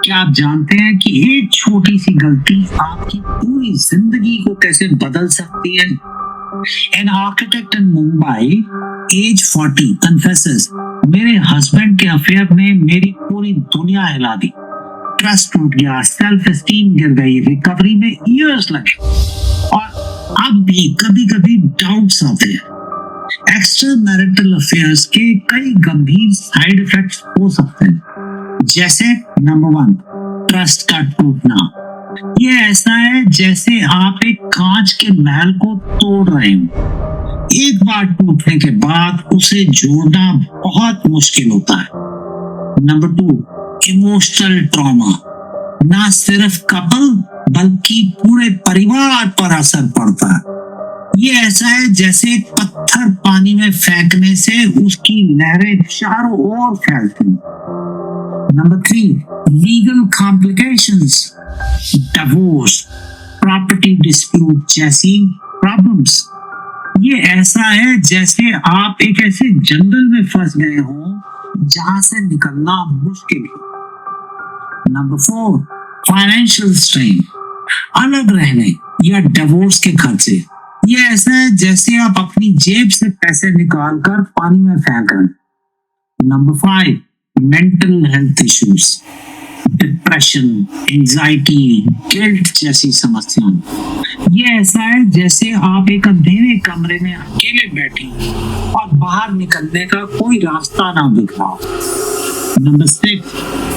क्या आप जानते हैं कि एक छोटी सी गलती आपकी पूरी जिंदगी को कैसे बदल सकती है? An architect in Mumbai, age 40, confesses, मेरे हस्बैंड के अफेयर ने मेरी पूरी दुनिया हिला दी। ट्रस्ट टूट गया, सेल्फ एस्टीम गिर गई, रिकवरी में इयर्स लगे और अब भी कभी कभी डाउट्स आते हैं। एक्स्ट्रा मैरिटल अफेयर्स के कई गंभीर साइड इफेक्ट्स हो सकते हैं, जैसे नंबर 1, ट्रस्ट का टूटना। ये ऐसा है जैसे आप एक कांच के महल को तोड़ रहे हो। एक बार टूटने के बाद उसे जोड़ना बहुत मुश्किल होता है। Number 2, emotional trauma. ना सिर्फ कपल बल्कि पूरे परिवार पर असर पड़ता है। ये ऐसा है जैसे एक पत्थर पानी में फेंकने से उसकी लहरें चारों ओर फैलती। Number 3, legal complications, divorce, property dispute जैसी प्रॉब्लम्स। ये ऐसा है जैसे आप एक ऐसे जंगल में फंस गए हो जहां से निकलना मुश्किल है। नंबर 4, फाइनेंशियल स्ट्रेन, अलग रहने या डिवोर्स के खर्चे। ये ऐसा है जैसे आप अपनी जेब से पैसे निकाल कर पानी में फेंक रहे। Number 5, mental health issues, depression, anxiety, guilt जैसी समस्याएं। ये ऐसा है जैसे आप एक अंधेरे कमरे में अकेले बैठे और बाहर निकलने का कोई रास्ता ना दिख रहा। नंबर 6,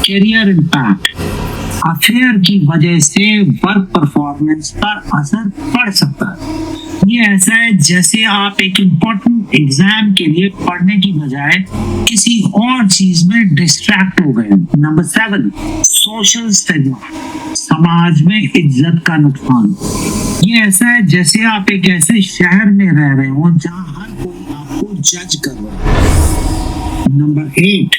करियर इम्पैक्ट, अफेयर की वजह से वर्क परफॉर्मेंस पर असर पड़ सकता है। ये ऐसा है जैसे आप एक इम्पोर्टेंट एग्जाम के लिए पढ़ने की बजाय किसी और चीज में डिस्ट्रैक्ट हो गए। नंबर 7, सोशल स्टिग्मा, समाज में इज्जत का नुकसान। ये ऐसा है जैसे आप एक ऐसे शहर में रह रहे हो जहां हर कोई आपको जज कर रहा है। Number 8,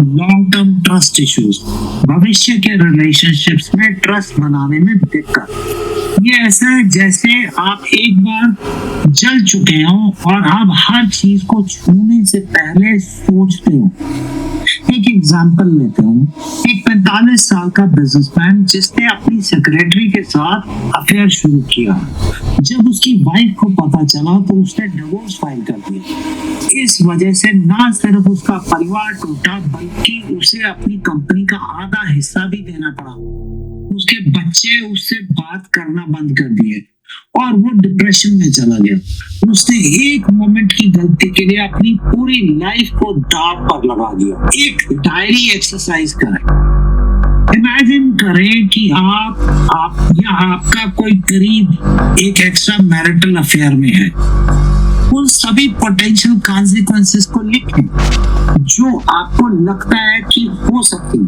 long term trust issues, भविष्य के रिलेशनशिप्स में ट्रस्ट बनाने में दिक्कत। ये ऐसा है जैसे आप एक बार जल चुके हो और अब हर चीज को छूने से पहले सोचते हो। एक एग्जांपल लेते हैं। एक 45 साल का बिजनेसमैन जिसने अपनी सेक्रेटरी के साथ अफेयर शुरू किया, जब उसकी वाइफ को पता चला तो उसने डिवोर्स फाइल कर दिया। इस वजह से ना सिर्फ उसका परिवार टूटा बल्कि उसे अपनी कंपनी का आधा हिस्सा भी देना पड़ा। उसके बच्चे उससे बात करना बंद कर दिए और वो डिप्रेशन में चला गया। उसने एक मोमेंट की गलती के लिए अपनी पूरी लाइफ को दांव पर लगा दिया। एक डायरी एक्सरसाइज करें। इमेजिन करें कि आप या आपका कोई करीब एक एक्स्ट्रा मैरिटल अफेयर में है। उन सभी पोटेंशियल कॉन्सिक्वेंसेस को लिखें जो आपको लगता है कि हो सकती।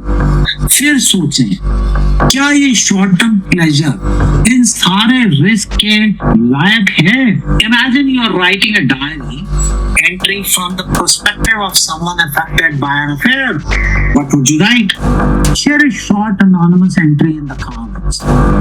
फिर सोचें, क्या ये शॉर्ट टर्म प्लेजर इन सारे रिस्क के लायक है? Imagine you are writing a diary entry from the perspective of someone affected by an affair. What would you write? Share a short anonymous entry in the comments.